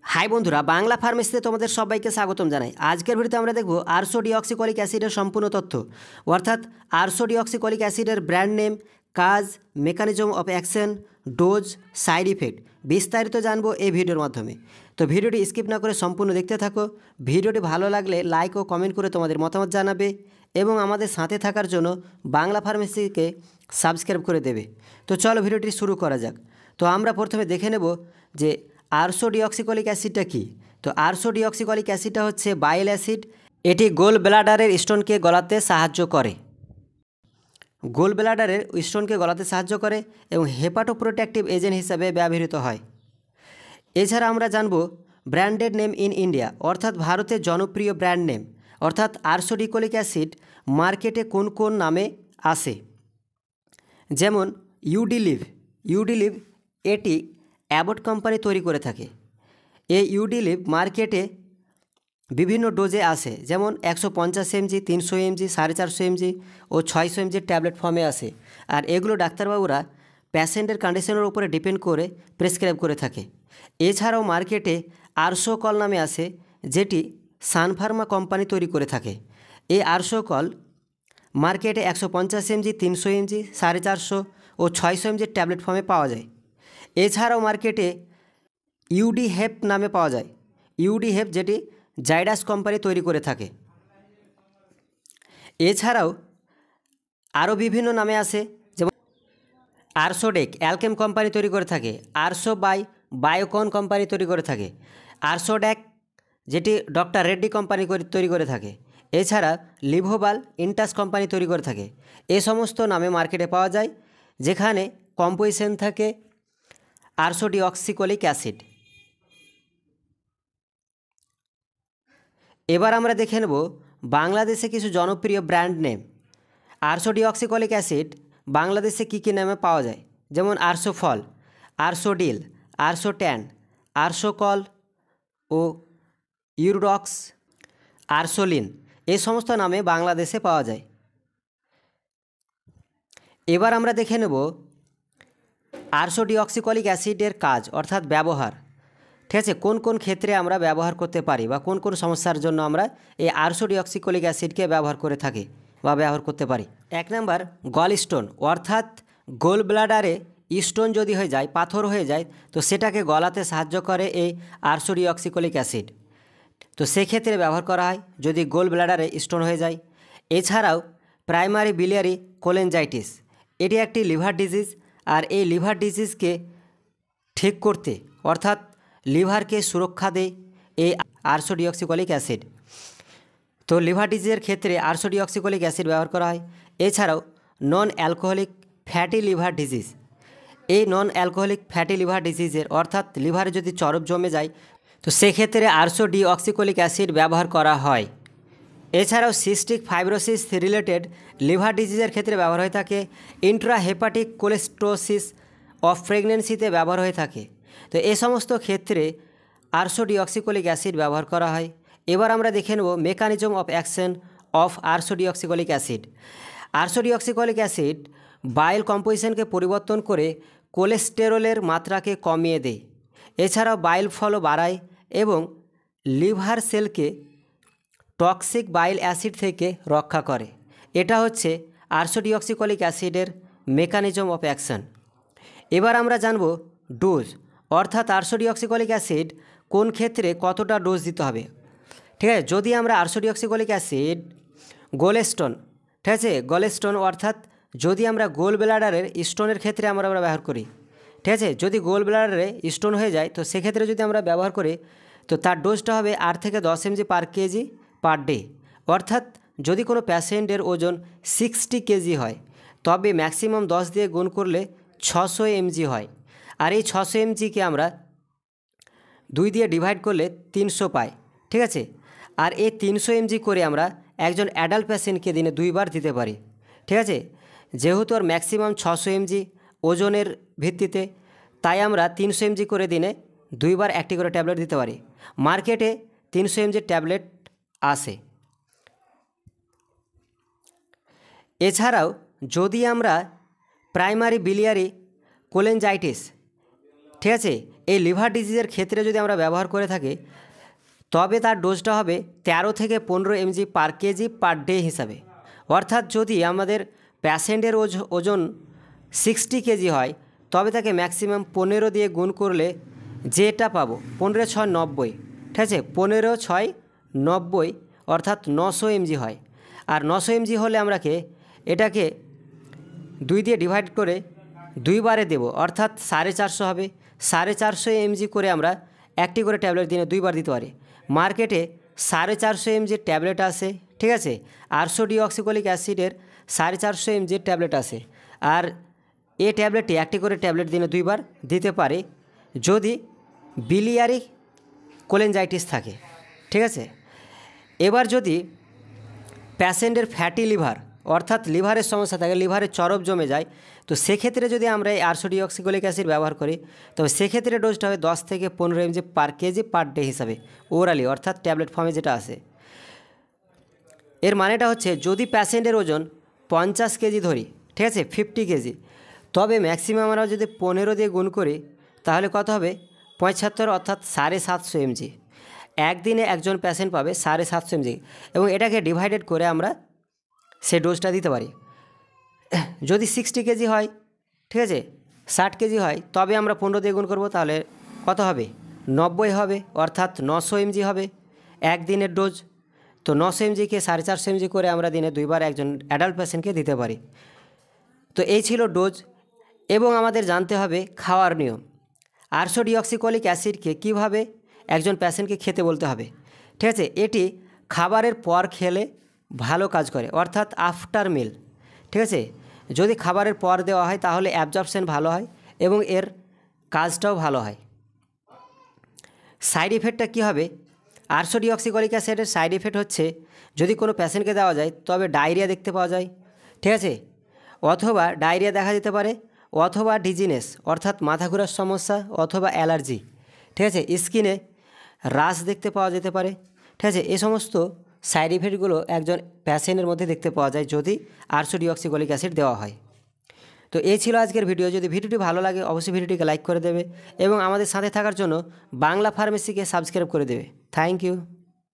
High বন্ধুরা, বাংলা ফার্মেসিতে তোমাদের সবাইকে স্বাগতম জানাই। আজকের ভিডিওতে আমরা দেখব আরশো ডিঅক্সিকলিক অ্যাসিডের সম্পূর্ণ তথ্য, অর্থাৎ আরশো ডিঅক্সিকলিক অ্যাসিডের ব্র্যান্ড নেম, কাজ, mechanism of action, dose, side effect বিস্তারিত জানবো এই ভিডিওর মাধ্যমে। তো ভিডিওটি স্কিপ না করে সম্পূর্ণ দেখতে থাকো। ভিডিওটি ভালো লাগলে লাইক ও কমেন্ট করে তোমাদের মতামত জানাবে এবং আমাদের সাথে থাকার জন্য বাংলা ফার্মেসিকে সাবস্ক্রাইব করে দেবে। তো চলো ভিডিওটি শুরু করা যাক। তো আমরা প্রথমে দেখে নেব যে আরশো ডিঅক্সিকলিক অ্যাসিডটা কী। তো আরশো ডিঅক্সিকলিক অ্যাসিডটা হচ্ছে বাইল অ্যাসিড। এটি গোল ব্লাডারের স্টোনকে গলাতে সাহায্য করে, গোল ব্লাডারের স্টোনকে গলাতে সাহায্য করে এবং হেপাটোপ্রোটেক্টিভ এজেন্ট হিসাবে ব্যবহৃত হয়। এছাড়া আমরা জানব ব্র্যান্ডেড নেম ইন ইন্ডিয়া, অর্থাৎ ভারতের জনপ্রিয় ব্র্যান্ড নেম, অর্থাৎ আরশো ডিকলিক অ্যাসিড মার্কেটে কোন কোন নামে আসে। যেমন ইউডিলিভ এটি অ্যাবট কোম্পানি তৈরি করে থাকে। এই ইউডিলিভ মার্কেটে বিভিন্ন ডোজে আসে, যেমন 150 mg, 300 mg, 450 mg ও 600 mg ট্যাবলেট ফর্মে আসে। আর এগুলো ডাক্তারবাবুরা প্যাশেন্টের কন্ডিশনের উপরে ডিপেন্ড করে প্রেসক্রাইব করে থাকে। এছাড়াও মার্কেটে আরশোকল নামে আসে, যেটি সানফার্মা কোম্পানি তৈরি করে থাকে। এই আরশোকল মার্কেটে 150 mg, 300 mg, 450 ও 600 mg ট্যাবলেট ফর্মে পাওয়া যায়। এছাড়াও মার্কেটে ইউডিহেপ নামে পাওয়া যায়, ইউডিহেপ যেটি জাইডাস কোম্পানি তৈরি করে থাকে। এছাড়াও আরও বিভিন্ন নামে আসে, যেমন আরশোডেক অ্যালকেম কোম্পানি তৈরি করে থাকে, আরশো বায়োকন কোম্পানি তৈরি করে থাকে, আরশোড্যাক যেটি ডক্টর রেড্ডি কোম্পানি তৈরি করে থাকে। এছাড়া লিভোবাল ইন্টাস কোম্পানি তৈরি করে থাকে। এ সমস্ত নামে মার্কেটে পাওয়া যায়, যেখানে কম্পোজিশন থাকে আরশো ডিঅক্সিকলিক অ্যাসিড। এবার আমরা দেখে নেব বাংলাদেশে কিছু জনপ্রিয় ব্র্যান্ড নেম। আরশো ডিঅক্সিকলিক অ্যাসিড বাংলাদেশে কী কী নামে পাওয়া যায়, যেমন আরশোফল, আরশোডিল, আরশোট্যান, আরশোকল ও ইউরোডক্স, আরশোলিন, এই সমস্ত নামে বাংলাদেশে পাওয়া যায়। এবার আমরা দেখে নেব আরশো ডিঅক্সিকলিক অ্যাসিডের কাজ, অর্থাৎ ব্যবহার। ঠিক আছে, কোন কোন ক্ষেত্রে আমরা ব্যবহার করতে পারি বা কোন কোন সমস্যার জন্য আমরা এই আরশো ডিঅক্সিকলিক অ্যাসিডকে ব্যবহার করে থাকি বা ব্যবহার করতে পারি। 1 নম্বর, গল স্টোন, অর্থাৎ গোল ব্লাডারে স্টোন যদি হয়ে যায়, পাথর হয়ে যায়, তো সেটাকে গলাতে সাহায্য করে এই আরশো ডিঅক্সিকলিক অ্যাসিড। তো সেক্ষেত্রে ব্যবহার করা হয় যদি গোল ব্লাডারে স্টোন হয়ে যায়। এছাড়াও প্রাইমারি বিলিয়ারি কোলেনজাইটিস, এটি একটি লিভার ডিজিজ। আর এই লিভার ডিজিজকে ঠিক করতে, অর্থাৎ লিভারকে সুরক্ষা দেয় এই আরশো ডিঅক্সিকলিক অ্যাসিড। তো লিভার ডিজিজের ক্ষেত্রে আরশো ডিঅক্সিকলিক অ্যাসিড ব্যবহার করা হয়। এছাড়াও non alcoholic fatty liver disease, এই নন অ্যালকোহলিক ফ্যাটি লিভার ডিজিজের, অর্থাৎ লিভারে যদি চর্বি জমে যায়, তো সেক্ষেত্রে আরশো ডিঅক্সিকলিক অ্যাসিড ব্যবহার করা হয়। এছাড়াও সিস্টিক ফাইব্রোসিস রিলেটেড লিভার ডিজিজের ক্ষেত্রে ব্যবহার হয়ে থাকে। ইন্ট্রাহেপাটিক কোলেস্টোসিস অফ প্রেগনেন্সিতে ব্যবহার হয়ে থাকে। তো এই সমস্ত ক্ষেত্রে আরশো ডিঅক্সিকলিক অ্যাসিড ব্যবহার করা হয়। এবার আমরা দেখে নেব mechanism of action of ursodeoxycholic acid. Ursodeoxycholic acid bile কম্পোজিশনকে পরিবর্তন করে কোলেস্টেরলের মাত্রাকে কমিয়ে দেয়। এছাড়াও বাইল ফ্লো বাড়ায় এবং লিভার সেলকে টক্সিক বাইল অ্যাসিড থেকে রক্ষা করে। এটা হচ্ছে আরশো ডিঅক্সিকলিক অ্যাসিডের মেকানিজম অফ অ্যাকশন। এবার আমরা জানব ডোজ, অর্থাৎ আরশো ডিঅক্সিকলিক অ্যাসিড কোন ক্ষেত্রে কতটা ডোজ দিতে হবে। ঠিক আছে, যদি আমরা আরশো ডিঅক্সিকলিক অ্যাসিড গোলস্টোন, ঠিক আছে, গোলস্টোন অর্থাৎ যদি আমরা গোল ব্লাডারের স্টোনের ক্ষেত্রে আমরা ব্যবহার করি, ঠিক আছে, যদি গোল ব্লাডারে স্টোন হয়ে যায়, তো সেক্ষেত্রে যদি আমরা ব্যবহার করি, তো তার ডোজটা হবে 8 থেকে 10 mg পার কেজি পার ডে। অর্থাৎ যদি কোনো প্যাশেন্টের ওজন 60 কেজি হয়, তবে ম্যাক্সিমাম 10 দিয়ে গুণ করলে 600 mg হয়। আর এই 600 mgকে আমরা 2 দিয়ে ডিভাইড করলে 300 পাই। ঠিক আছে, আর এই 300 mg করে আমরা একজন অ্যাডাল্ট পেশেন্টকে দিনে 2 বার দিতে পারি। ঠিক আছে, যেহেতু আর ম্যাক্সিমাম 600 mg ওজনের ভিত্তিতে, তাই আমরা 300 mg করে দিনে 2 বার একটি করে ট্যাবলেট দিতে পারি। মার্কেটে 300 mg ট্যাবলেট আসে। এছাড়াও যদি আমরা প্রাইমারি বিলিয়ারি কোলেনজাইটিস, ঠিক আছে, এই লিভার ডিজিজের ক্ষেত্রে যদি আমরা ব্যবহার করে থাকি তবে তার ডোজটা হবে 13 থেকে 15 mg পার কেজি পার ডে হিসাবে। অর্থাৎ যদি আমাদের প্যাশেন্টের ওজন 60 কেজি হয় তবে তাকে ম্যাক্সিমাম 15 দিয়ে গুণ করলে যেটা পাবো 15 × 6 = 90, ঠিক আছে, 15 × 6 = 90 অর্থাৎ 900 mg হয়। আর 900 mg হলে আমরাকে এটাকে 2 দিয়ে ডিভাইড করে 2 বারে দেব, অর্থাৎ 450 হবে। 450 mg করে আমরা একটি করে ট্যাবলেট দিনে 2 বার দিতে পারি। মার্কেটে 450 mg ট্যাবলেট আসে, ঠিক আছে, 800 ডিঅক্সিকোলিক অ্যাসিডের 450 mg ট্যাবলেট আসে। আর এই ট্যাবলেটটি একটি করে ট্যাবলেট দিনে 2 বার দিতে পারে যদি বিলিয়ারি কোলেনজাইটিস থাকে, ঠিক আছে। এবার যদি প্যাশেন্টের ফ্যাটি লিভার অর্থাৎ লিভারের সমস্যা থাকে, লিভারে চরব জমে যায়, তো সেক্ষেত্রে যদি আমরা এই 800 ডিঅক্সিকোলিক অ্যাসিড ব্যবহার করি তবে সেক্ষেত্রে ডোজটা হবে 10 থেকে 15 mg পার কেজি পার ডে হিসাবে ওরালি, অর্থাৎ ট্যাবলেট ফর্মে যেটা আসে। এর মানেটা হচ্ছে যদি প্যাশেন্টের ওজন 50 কেজি ধরি, ঠিক আছে, 50 কেজি, তবে ম্যাক্সিমাম আমরা যদি 15 দিয়ে গুণ করি তাহলে কত হবে 75, অর্থাৎ 750 mg। একদিনে একজন প্যাশেন্ট পাবে 750 mg এবং এটাকে ডিভাইডেড করে আমরা সে ডোজটা দিতে পারি। যদি 60 কেজি হয়, ঠিক আছে, 60 কেজি হয় তবে আমরা 15 দিয়ে গুণ করবো, তাহলে কত হবে 90 হবে, অর্থাৎ 900 mg হবে একদিনের ডোজ। তো 900 mgকে 450 mg করে আমরা দিনে 2 বার একজন অ্যাডাল্ট পেশেন্টকে দিতে পারি। তো এই ছিল ডোজ। এবং আমাদের জানতে হবে খাওয়ার নিয়ম। 800 ডিঅক্সিকোলিক অ্যাসিডকে কীভাবে একজন পেশেন্টকে খেতে বলতে হবে, ঠিক আছে। এটি খাবারের পর খেলে ভালো কাজ করে, অর্থাৎ আফটার মিল, ঠিক আছে। যদি খাবারের পর দেওয়া হয় তাহলে অ্যাবজর্পশন ভালো হয় এবং এর কাজটাও ভালো হয়। সাইড ইফেক্টটা কী হবে? 800 ডিঅক্সিকোলিক অ্যাসিডের সাইড ইফেক্ট হচ্ছে যদি কোনো পেশেন্টকে দেওয়া যায় তবে ডায়রিয়া দেখতে পাওয়া যায়, ঠিক আছে, অথবা ডায়রিয়া দেখা যেতে পারে, অথবা ডিজিনেস অর্থাৎ মাথা ঘোরার সমস্যা, অথবা অ্যালার্জি, ঠিক আছে, স্কিনে রাশ দেখতে পাওয়া যেতে পারে, ঠিক আছে। এই সমস্ত সাইড ইফেক্টগুলো একজন প্যাশেন্টের মধ্যে দেখতে পাওয়া যায় যদি 800 ডিঅক্সিকোলিক অ্যাসিড দেওয়া হয়। তো এই ছিল আজকের ভিডিও। যদি ভিডিওটি ভালো লাগে অবশ্যই ভিডিওটিকে লাইক করে দেবে এবং আমাদের সাথে থাকার জন্য বাংলা ফার্মেসিকে সাবস্ক্রাইব করে দেবে। Thank you.